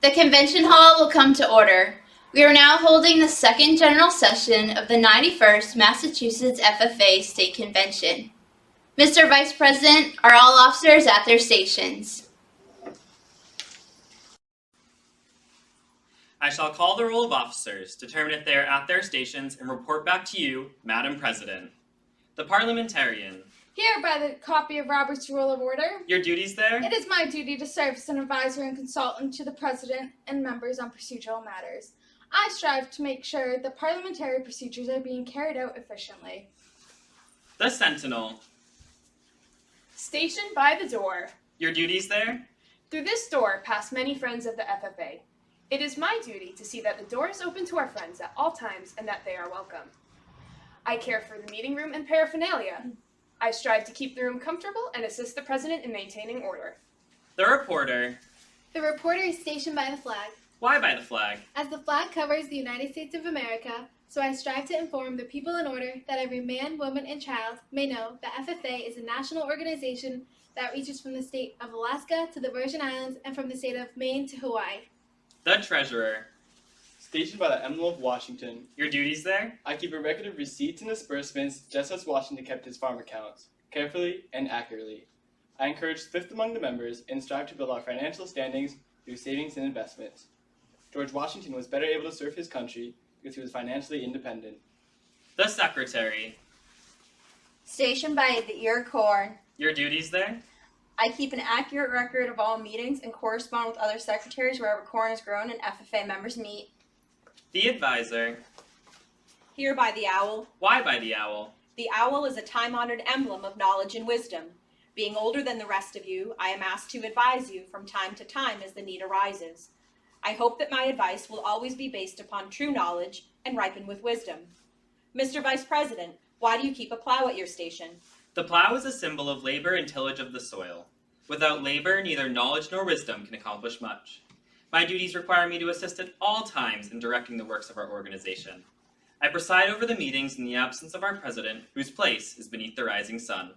The convention hall will come to order. We are now holding the second general session of the 91st Massachusetts FFA State Convention. Mr. Vice President, are all officers at their stations? I shall call the roll of officers, determine if they are at their stations, and report back to you, Madam President. The parliamentarian. Here by the copy of Robert's Rule of Order. Your duties there? It is my duty to serve as an advisor and consultant to the President and members on procedural matters. I strive to make sure that parliamentary procedures are being carried out efficiently. The Sentinel. Stationed by the door. Your duties there? Through this door pass many friends of the FFA. It is my duty to see that the door is open to our friends at all times and that they are welcome. I care for the meeting room and paraphernalia. I strive to keep the room comfortable and assist the President in maintaining order. The reporter. The reporter is stationed by the flag. Why by the flag? As the flag covers the United States of America, so I strive to inform the people in order that every man, woman, and child may know that FFA is a national organization that reaches from the state of Alaska to the Virgin Islands and from the state of Maine to Hawaii. The treasurer. Stationed by the Emblem of Washington. Your duties there? I keep a record of receipts and disbursements just as Washington kept his farm accounts, carefully and accurately. I encourage thrift among the members and strive to build our financial standings through savings and investments. George Washington was better able to serve his country because he was financially independent. The secretary. Stationed by the ear corn. Your duties there? I keep an accurate record of all meetings and correspond with other secretaries wherever corn is grown and FFA members meet. The advisor. Here by the owl. Why by the owl? The owl is a time-honored emblem of knowledge and wisdom. Being older than the rest of you, I am asked to advise you from time to time as the need arises. I hope that my advice will always be based upon true knowledge and ripen with wisdom. Mr. Vice President, why do you keep a plow at your station? The plow is a symbol of labor and tillage of the soil. Without labor, neither knowledge nor wisdom can accomplish much. My duties require me to assist at all times in directing the works of our organization. I preside over the meetings in the absence of our president, whose place is beneath the rising sun.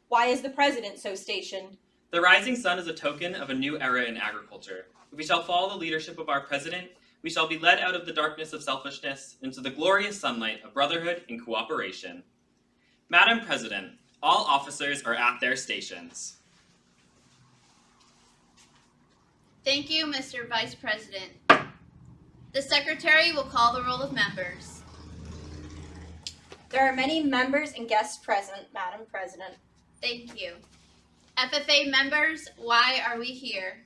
Why is the president so stationed? The rising sun is a token of a new era in agriculture. If we shall follow the leadership of our president, we shall be led out of the darkness of selfishness into the glorious sunlight of brotherhood and cooperation. Madam President, all officers are at their stations. Thank you, Mr. Vice President. The Secretary will call the roll of members. There are many members and guests present, Madam President. Thank you. FFA members, why are we here?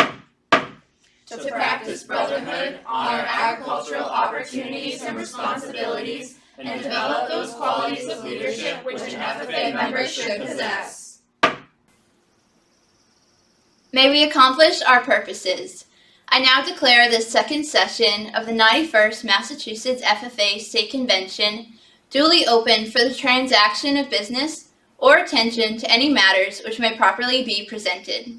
To practice brotherhood, honor agricultural opportunities and responsibilities, and develop those qualities of leadership which an FFA member should possess. May we accomplish our purposes. I now declare the second session of the 91st Massachusetts FFA State Convention duly open for the transaction of business or attention to any matters which may properly be presented.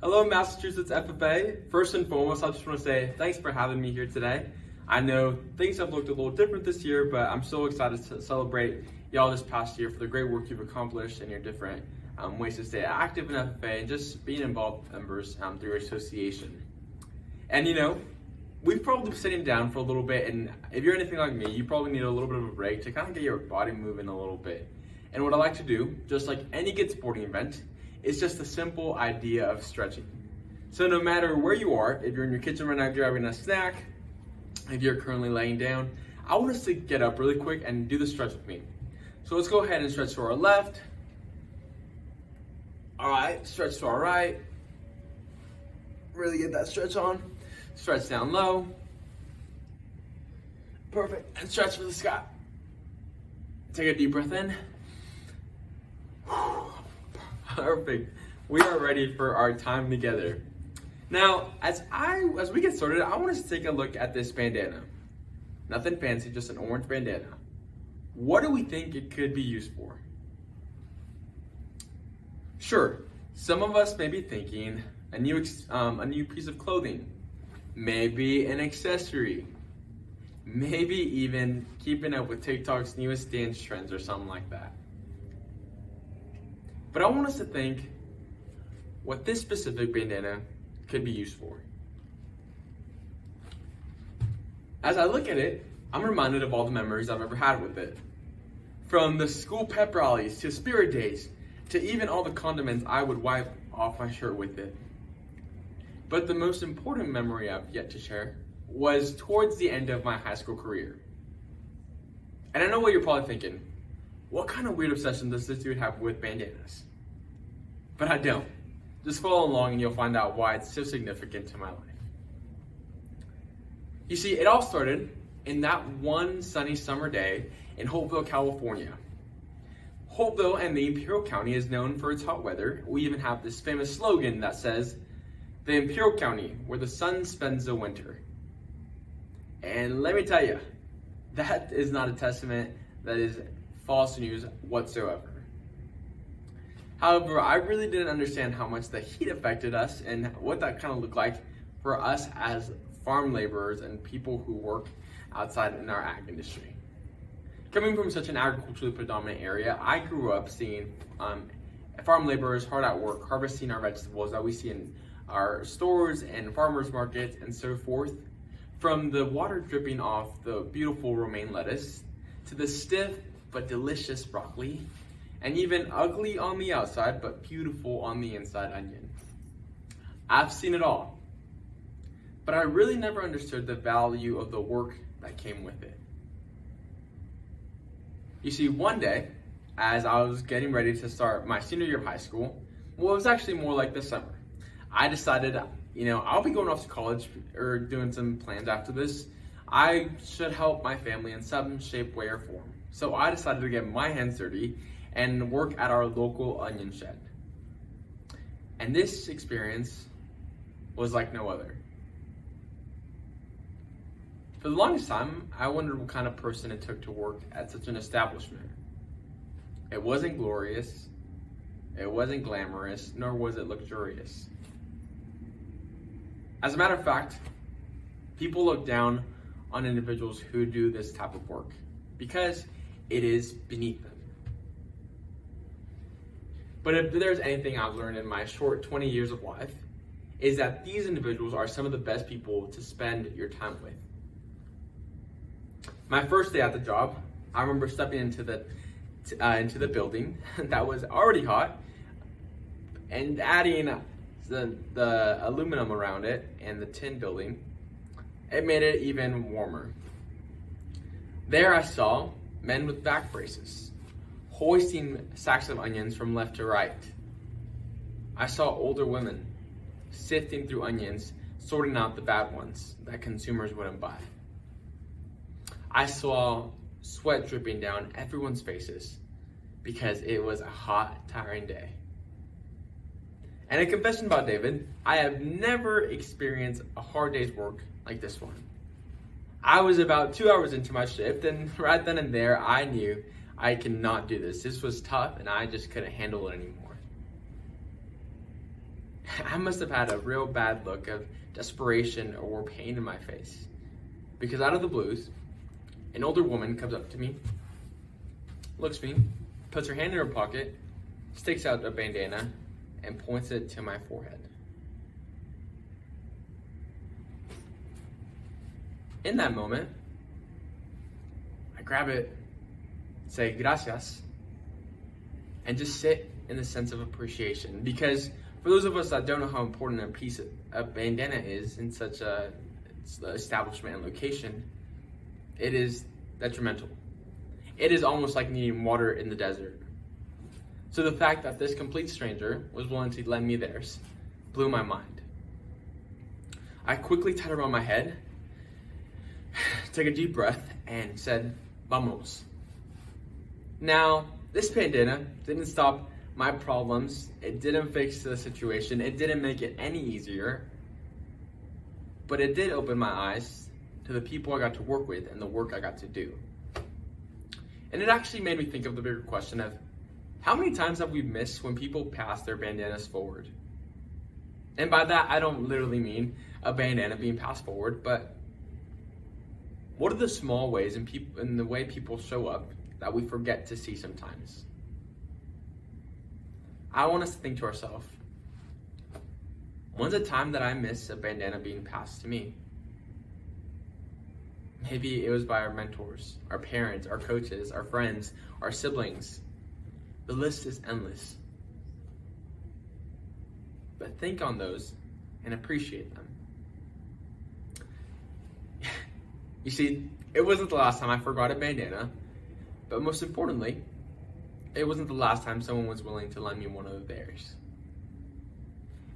Hello, Massachusetts FFA. First and foremost, I just want to say thanks for having me here today. I know things have looked a little different this year, but I'm so excited to celebrate y'all this past year for the great work you've accomplished and your different ways to stay active in FFA and just being involved with members through your association. And we've probably been sitting down for a little bit, and if you're anything like me, you probably need a little bit of a break to kind of get your body moving a little bit. And what I like to do, just like any good sporting event, is just a simple idea of stretching. So no matter where you are, if you're in your kitchen right now, if you're having a snack, if you're currently laying down, I want us to get up really quick and do the stretch with me. So let's go ahead and stretch to our left. All right, stretch to our right. Really get that stretch on. Stretch down low. Perfect, and stretch for the sky. Take a deep breath in. Perfect. We are ready for our time together. Now, as we get started, I want us to take a look at this bandana. Nothing fancy, just an orange bandana. What do we think it could be used for? Sure, some of us may be thinking a new piece of clothing, maybe an accessory, maybe even keeping up with TikTok's newest dance trends or something like that. But I want us to think what this specific bandana could be used for. As I look at it, I'm reminded of all the memories I've ever had with it. From the school pep rallies to spirit days, to even all the condiments I would wipe off my shirt with it. But the most important memory I've yet to share was towards the end of my high school career. And I know what you're probably thinking. What kind of weird obsession does this dude have with bandanas? But I don't. Just follow along and you'll find out why it's so significant to my life. You see, it all started in that one sunny summer day in Hopeville, California. Hopeville and the Imperial County is known for its hot weather. We even have this famous slogan that says, "The Imperial County, where the sun spends the winter." And let me tell you, that is not a testament, that is false news whatsoever. However, I really didn't understand how much the heat affected us and what that kind of looked like for us as farm laborers and people who work outside in our ag industry. Coming from such an agriculturally predominant area, I grew up seeing farm laborers hard at work, harvesting our vegetables that we see in our stores and farmers markets and so forth. From the water dripping off the beautiful romaine lettuce, to the stiff but delicious broccoli, and even ugly on the outside but beautiful on the inside onion. I've seen it all, but I really never understood the value of the work that came with it. You see, one day, as I was getting ready to start my senior year of high school, well, it was actually more like this summer, I decided, I'll be going off to college or doing some plans after this. I should help my family in some shape, way, or form. So I decided to get my hands dirty and work at our local onion shed. And this experience was like no other. For the longest time, I wondered what kind of person it took to work at such an establishment. It wasn't glorious, it wasn't glamorous, nor was it luxurious. As a matter of fact, people look down on individuals who do this type of work because it is beneath them. But if there's anything I've learned in my short 20 years of life, is that these individuals are some of the best people to spend your time with. My first day at the job, I remember stepping into the building that was already hot and adding the aluminum around it and the tin building. It made it even warmer. There I saw men with back braces, hoisting sacks of onions from left to right. I saw older women sifting through onions, sorting out the bad ones that consumers wouldn't buy. I saw sweat dripping down everyone's faces because it was a hot, tiring day. And a confession about David, I have never experienced a hard day's work like this one. I was about 2 hours into my shift, and right then and there, I knew I cannot do this. This was tough, and I just couldn't handle it anymore. I must have had a real bad look of desperation or pain in my face, because out of the blues, an older woman comes up to me, looks at me, puts her hand in her pocket, sticks out a bandana, and points it to my forehead. In that moment, I grab it, say gracias, and just sit in the sense of appreciation. Because for those of us that don't know how important a piece of bandana is in such a establishment and location, it is detrimental. It is almost like needing water in the desert. So the fact that this complete stranger was willing to lend me theirs blew my mind. I quickly tied it around my head, took a deep breath, and said, "Vamos." Now, this bandana didn't stop my problems. It didn't fix the situation. It didn't make it any easier. But it did open my eyes to the people I got to work with and the work I got to do. And it actually made me think of the bigger question of, how many times have we missed when people pass their bandanas forward? And by that, I don't literally mean a bandana being passed forward, but what are the small ways in the way people show up that we forget to see sometimes? I want us to think to ourselves, when's a time that I miss a bandana being passed to me? Maybe it was by our mentors, our parents, our coaches, our friends, our siblings. The list is endless. But think on those and appreciate them. You see, it wasn't the last time I forgot a bandana, but most importantly, it wasn't the last time someone was willing to lend me one of theirs.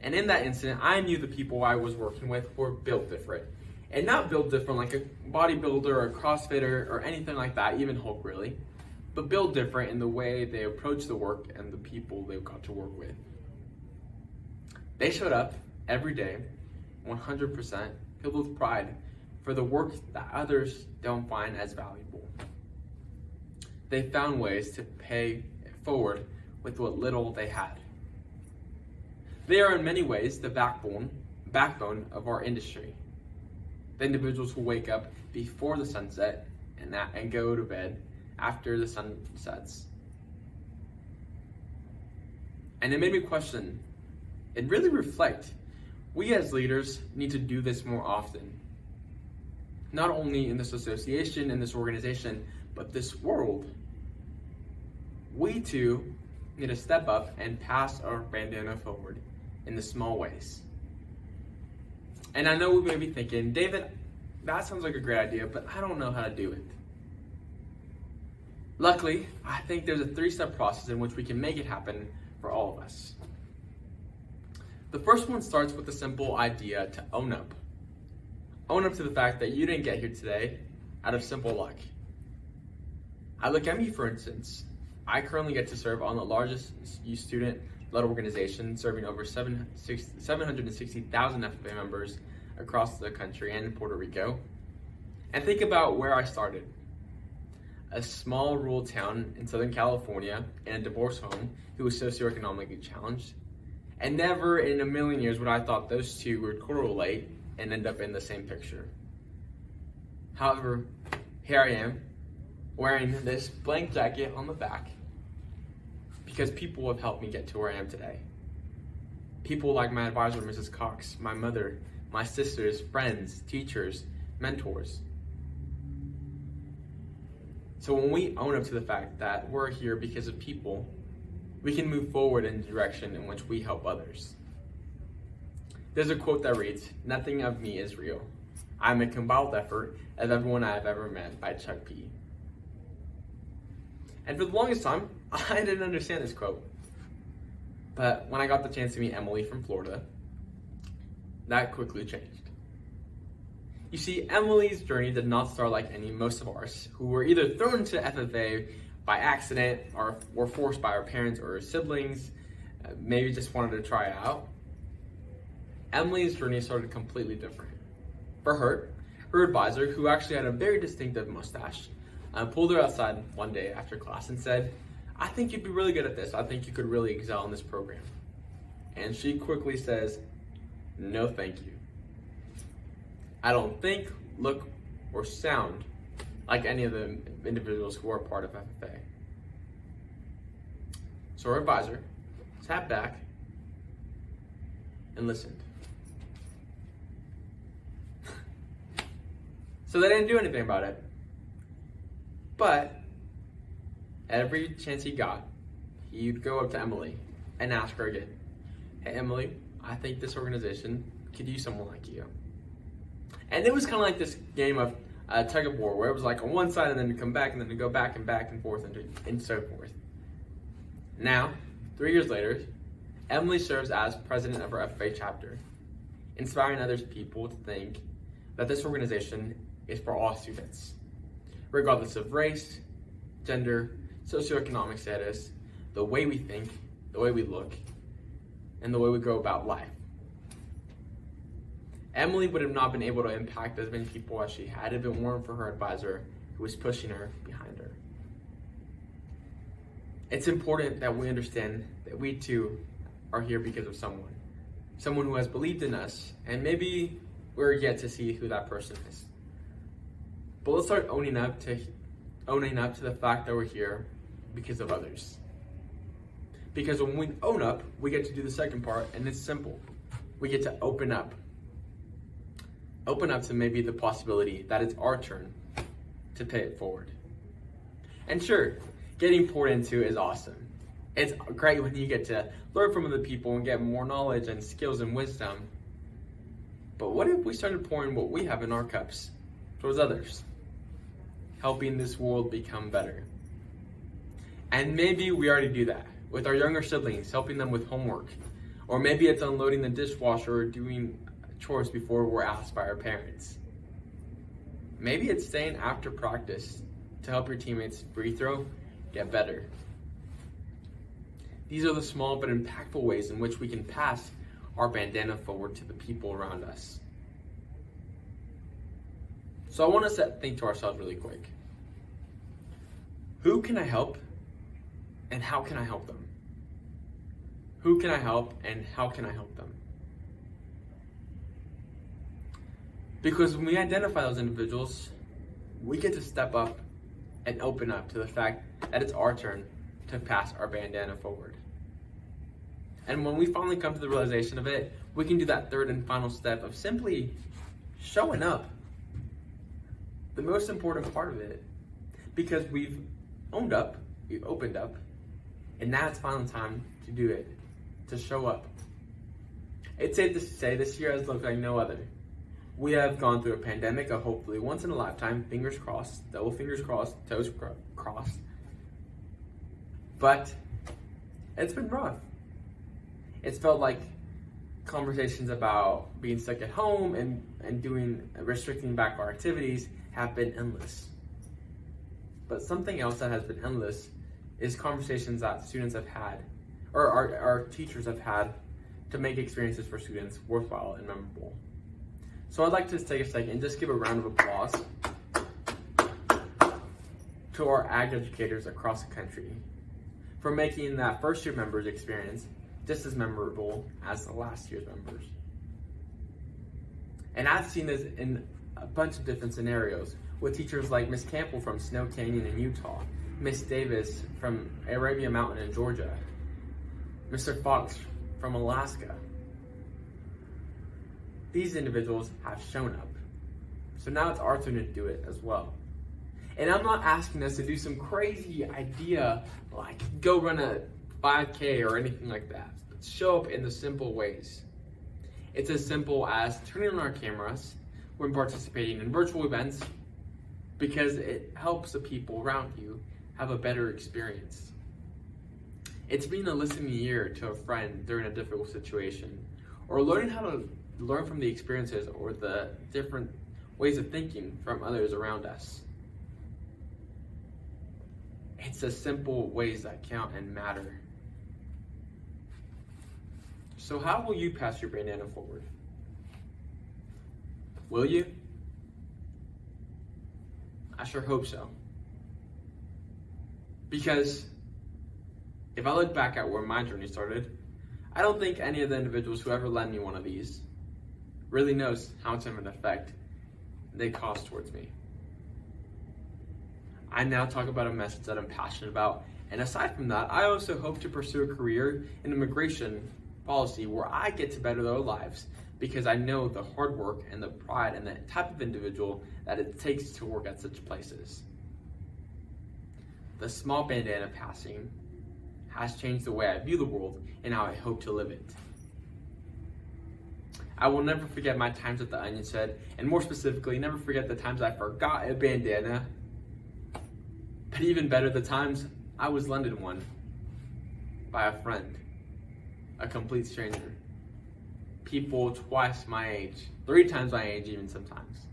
And in that incident, I knew the people I was working with were built different. And not built different like a bodybuilder or a CrossFitter or anything like that, even Hulk really, but built different in the way they approach the work and the people they've got to work with. They showed up every day, 100%, filled with pride for the work that others don't find as valuable. They found ways to pay it forward with what little they had. They are in many ways the backbone of our industry. The individuals who wake up before the sunset and go to bed after the sun sets. And it made me question, and really reflect, we as leaders need to do this more often. Not only in this association, in this organization, but this world. We too need to step up and pass our bandana forward in the small ways. And I know we may be thinking, David, that sounds like a great idea, but I don't know how to do it. Luckily, I think there's a 3-step process in which we can make it happen for all of us. The first one starts with the simple idea to own up. Own up to the fact that you didn't get here today out of simple luck. I look at me, for instance. I currently get to serve on the largest student-led organization, serving over 760,000 FFA members across the country and in Puerto Rico. And think about where I started. A small rural town in Southern California in a divorce home who was socioeconomically challenged. And never in a million years would I thought those two would correlate and end up in the same picture. However, here I am, wearing this blank jacket on the back, because people have helped me get to where I am today. People like my advisor, Mrs. Cox, my mother, my sisters, friends, teachers, mentors. So when we own up to the fact that we're here because of people, we can move forward in the direction in which we help others. There's a quote that reads, "Nothing of me is real. I'm a combined effort of everyone I have ever met," by Chuck P. And for the longest time, I didn't understand this quote. But when I got the chance to meet Emily from Florida, that quickly changed. You see, Emily's journey did not start like most of ours, who were either thrown into FFA by accident or were forced by our parents or siblings, maybe just wanted to try it out. Emily's journey started completely different. For her advisor, who actually had a very distinctive mustache, pulled her outside one day after class and said, "I think you'd be really good at this. I think you could really excel in this program." and she quickly says, "No, thank you. I don't think, look, or sound like any of the individuals who are part of FFA." So her advisor sat back and listened. So they didn't do anything about it. But every chance he got, he'd go up to Emily and ask her again, "Hey Emily, I think this organization could use someone like you." And it was kind of like this game of tug of war, where it was like on one side and then to come back and then to go back and forth and so forth. Now, 3 years later, Emily serves as president of our FFA chapter, inspiring other people to think that this organization is for all students, regardless of race, gender, socioeconomic status, the way we think, the way we look, and the way we go about life. Emily would have not been able to impact as many people as she had if it weren't for her advisor who was pushing her behind her. It's important that we understand that we too are here because of someone who has believed in us, and maybe we're yet to see who that person is. But let's start owning up to the fact that we're here because of others. Because when we own up, we get to do the second part, and it's simple. We get to open up. Open up to maybe the possibility that it's our turn to pay it forward. And sure, getting poured into is awesome. It's great when you get to learn from other people and get more knowledge and skills and wisdom. But what if we started pouring what we have in our cups towards others? Helping this world become better. And maybe we already do that with our younger siblings, helping them with homework. Or maybe it's unloading the dishwasher or doing chores before we're asked by our parents. Maybe it's staying after practice to help your teammates free throw get better. These are the small but impactful ways in which we can pass our bandana forward to the people around us. So I want us to think to ourselves really quick. Who can I help, and how can I help them? Who can I help, and how can I help them? Because when we identify those individuals, we get to step up and open up to the fact that it's our turn to pass our bandana forward. And when we finally come to the realization of it, we can do that third and final step of simply showing up. The most important part of it, because we've owned up, we've opened up, and now it's finally time to do it, to show up. It's safe to say this year has looked like no other. We have gone through a pandemic, a hopefully once in a lifetime, fingers crossed, double fingers crossed, toes crossed. But it's been rough. It's felt like conversations about being stuck at home and restricting back our activities have been endless. But something else that has been endless is conversations that students have had, or our teachers have had, to make experiences for students worthwhile and memorable. So I'd like to take a second and just give a round of applause to our ag educators across the country for making that first year members experience just as memorable as the last year's members. And I've seen this in a bunch of different scenarios with teachers like Miss Campbell from Snow Canyon in Utah, Miss Davis from Arabia Mountain in Georgia, Mr. Fox from Alaska. These individuals have shown up. So now it's our turn to do it as well. And I'm not asking us to do some crazy idea like go run a 5K or anything like that. But show up in the simple ways. It's as simple as turning on our cameras when participating in virtual events, because it helps the people around you have a better experience. It's being a listening ear to a friend during a difficult situation, or learning how to learn from the experiences or the different ways of thinking from others around us. It's the simple ways that count and matter. So how will you pass your bandana forward? Will you? I sure hope so. Because if I look back at where my journey started, I don't think any of the individuals who ever lent me one of these really knows how much of an effect they cause towards me. I now talk about a message that I'm passionate about, and aside from that, I also hope to pursue a career in immigration policy where I get to better their lives, because I know the hard work and the pride and the type of individual that it takes to work at such places. The small bandana passing has changed the way I view the world and how I hope to live it. I will never forget my times at the Onion Shed, and more specifically, never forget the times I forgot a bandana, but even better, the times I was lended one by a friend, a complete stranger. People twice my age, 3 times my age even sometimes.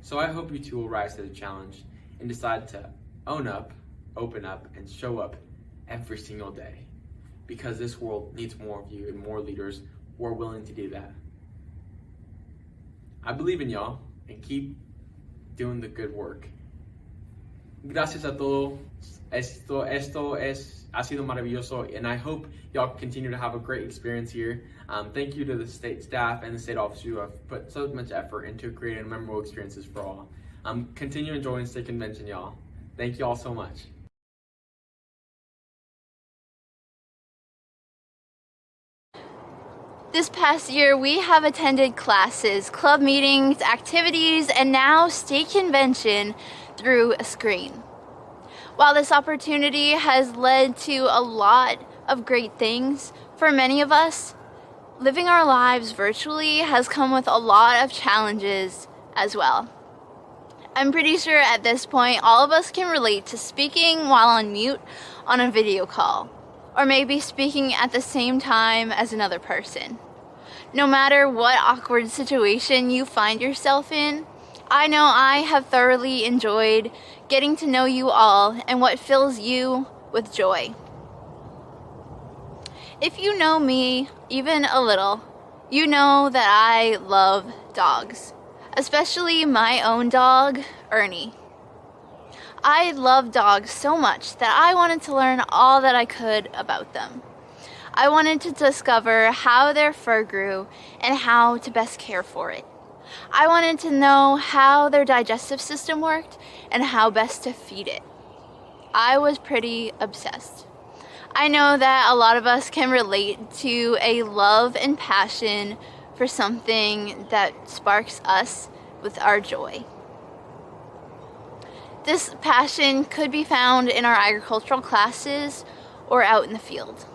So I hope you too will rise to the challenge and decide to own up, open up, and show up every single day. Because this world needs more of you and more leaders who are willing to do that. I believe in y'all, and keep doing the good work. Gracias a todos. Esto ha sido maravilloso, and I hope y'all continue to have a great experience here. Thank you to the state staff and the state officers who have put so much effort into creating memorable experiences for all. Continue enjoying state convention, y'all. Thank you all so much. This past year, we have attended classes, club meetings, activities, and now state convention through a screen. While this opportunity has led to a lot of great things, for many of us, living our lives virtually has come with a lot of challenges as well. I'm pretty sure at this point, all of us can relate to speaking while on mute on a video call, or maybe speaking at the same time as another person. No matter what awkward situation you find yourself in, I know I have thoroughly enjoyed getting to know you all and what fills you with joy. If you know me even a little, you know that I love dogs, especially my own dog, Ernie. I love dogs so much that I wanted to learn all that I could about them. I wanted to discover how their fur grew and how to best care for it. I wanted to know how their digestive system worked and how best to feed it. I was pretty obsessed. I know that a lot of us can relate to a love and passion for something that sparks us with our joy. This passion could be found in our agricultural classes or out in the field.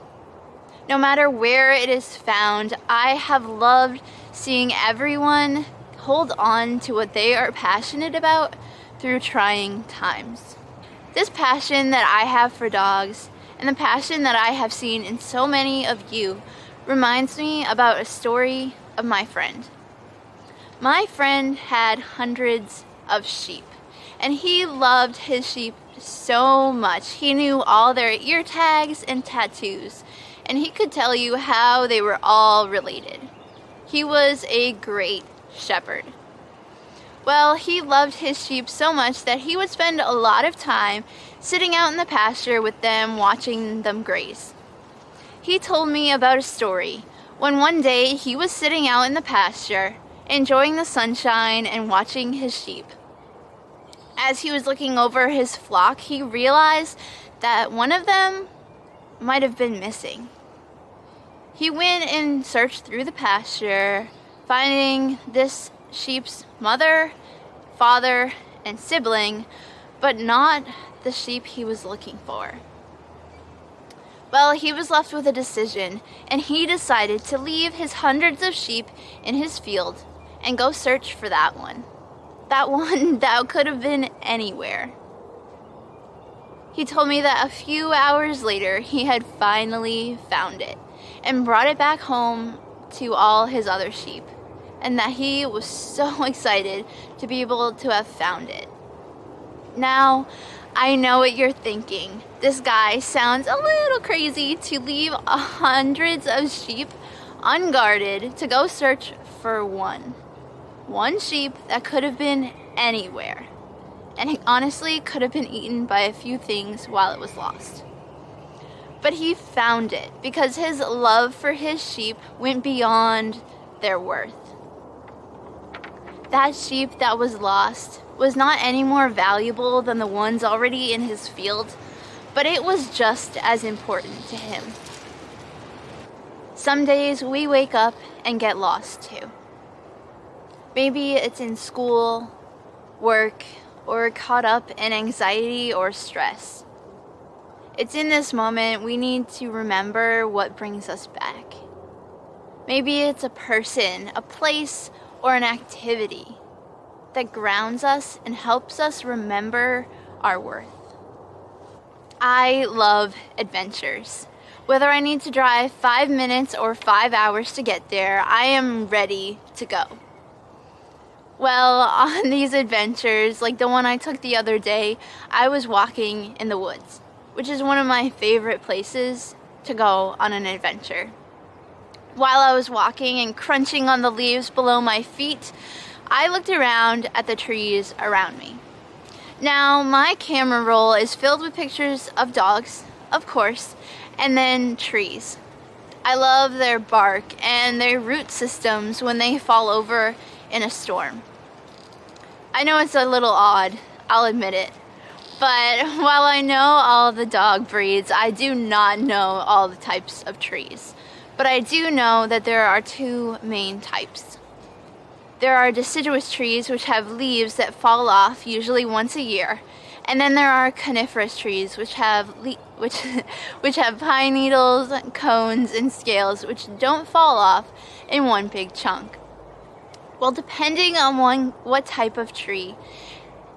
No matter where it is found, I have loved seeing everyone hold on to what they are passionate about through trying times. This passion that I have for dogs and the passion that I have seen in so many of you reminds me about a story of my friend. My friend had hundreds of sheep, and he loved his sheep so much. He knew all their ear tags and tattoos, and he could tell you how they were all related. He was a great shepherd. Well, he loved his sheep so much that he would spend a lot of time sitting out in the pasture with them, watching them graze. He told me about a story when one day he was sitting out in the pasture, enjoying the sunshine and watching his sheep. As he was looking over his flock, he realized that one of them might have been missing. He went and searched through the pasture, finding this sheep's mother, father, and sibling, but not the sheep he was looking for. Well, he was left with a decision, and he decided to leave his hundreds of sheep in his field and go search for that one. That one that could have been anywhere. He told me that a few hours later, he had finally found it and brought it back home to all his other sheep, and that he was so excited to be able to have found it. Now, I know what you're thinking. This guy sounds a little crazy to leave hundreds of sheep unguarded to go search for one sheep that could have been anywhere, and it honestly could have been eaten by a few things while it was lost. But he found it because his love for his sheep went beyond their worth. That sheep that was lost was not any more valuable than the ones already in his field, but it was just as important to him. Some days we wake up and get lost too. Maybe it's in school, work, or caught up in anxiety or stress. It's in this moment we need to remember what brings us back. Maybe it's a person, a place, or an activity that grounds us and helps us remember our worth. I love adventures. Whether I need to drive 5 minutes or 5 hours to get there, I am ready to go. Well, on these adventures, like the one I took the other day, I was walking in the woods, which is one of my favorite places to go on an adventure. While I was walking and crunching on the leaves below my feet, I looked around at the trees around me. Now, my camera roll is filled with pictures of dogs, of course, and then trees. I love their bark and their root systems when they fall over in a storm. I know it's a little odd, I'll admit it, but while I know all the dog breeds, I do not know all the types of trees. But I do know that there are 2 main types. There are deciduous trees which have leaves that fall off usually once a year, and then there are coniferous trees which have which have pine needles, cones, and scales which don't fall off in one big chunk. Well, depending on what type of tree,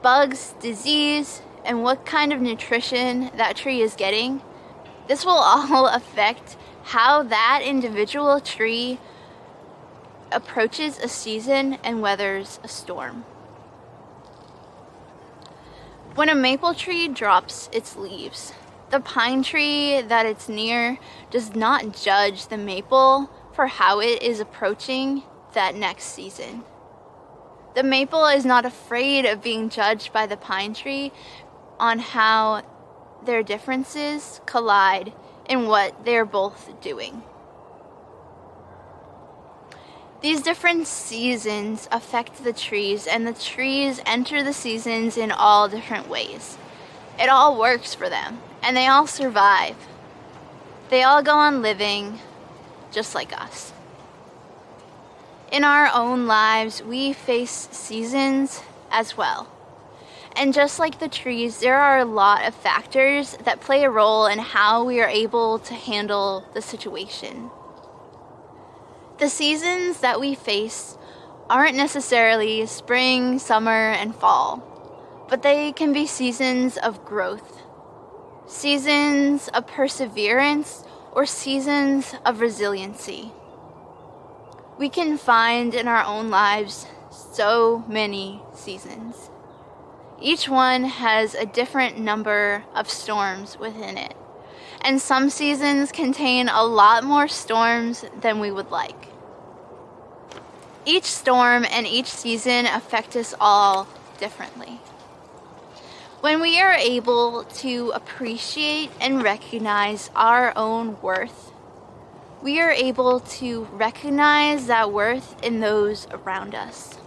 bugs, disease, and what kind of nutrition that tree is getting, this will all affect how that individual tree approaches a season and weathers a storm. When a maple tree drops its leaves, the pine tree that it's near does not judge the maple for how it is approaching that next season. The maple is not afraid of being judged by the pine tree on how their differences collide in what they're both doing. These different seasons affect the trees, and the trees enter the seasons in all different ways. It all works for them, and they all survive. They all go on living just like us. In our own lives, we face seasons as well. And just like the trees, there are a lot of factors that play a role in how we are able to handle the situation. The seasons that we face aren't necessarily spring, summer, and fall, but they can be seasons of growth, seasons of perseverance, or seasons of resiliency. We can find in our own lives so many seasons. Each one has a different number of storms within it, and some seasons contain a lot more storms than we would like. Each storm and each season affect us all differently. When we are able to appreciate and recognize our own worth, we are able to recognize that worth in those around us.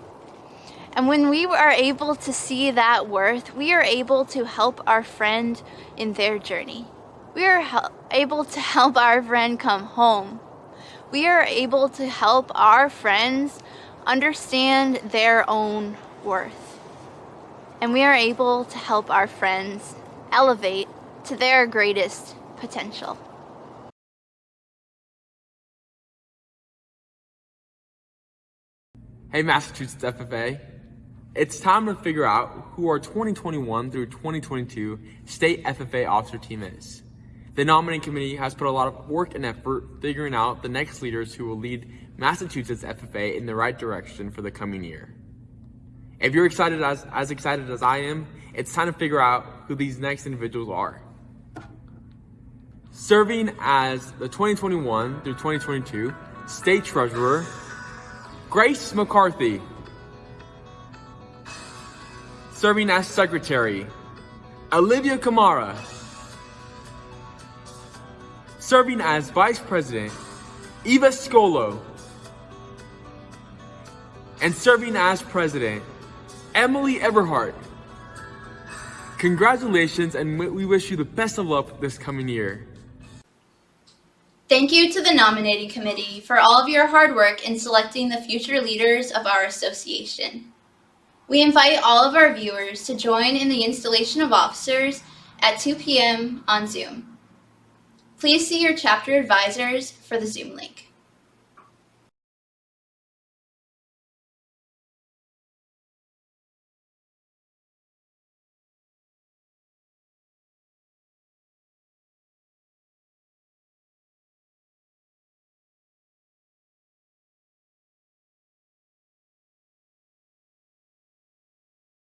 And when we are able to see that worth, we are able to help our friend in their journey. We are able to help our friend come home. We are able to help our friends understand their own worth. And we are able to help our friends elevate to their greatest potential. Hey Massachusetts FFA, it's time to figure out who our 2021 through 2022 state FFA officer team is. The nominating committee has put a lot of work and effort figuring out the next leaders who will lead Massachusetts FFA in the right direction for the coming year. If you're excited as excited as I am, it's time to figure out who these next individuals are. Serving as the 2021 through 2022 state treasurer, Grace McCarthy. Serving as secretary, Olivia Kamara. Serving as Vice President, Eva Scolo. And serving as President, Emily Everhart. Congratulations, and we wish you the best of luck this coming year. Thank you to the Nominating Committee for all of your hard work in selecting the future leaders of our association. We invite all of our viewers to join in the installation of officers at 2 p.m. on Zoom. Please see your chapter advisors for the Zoom link.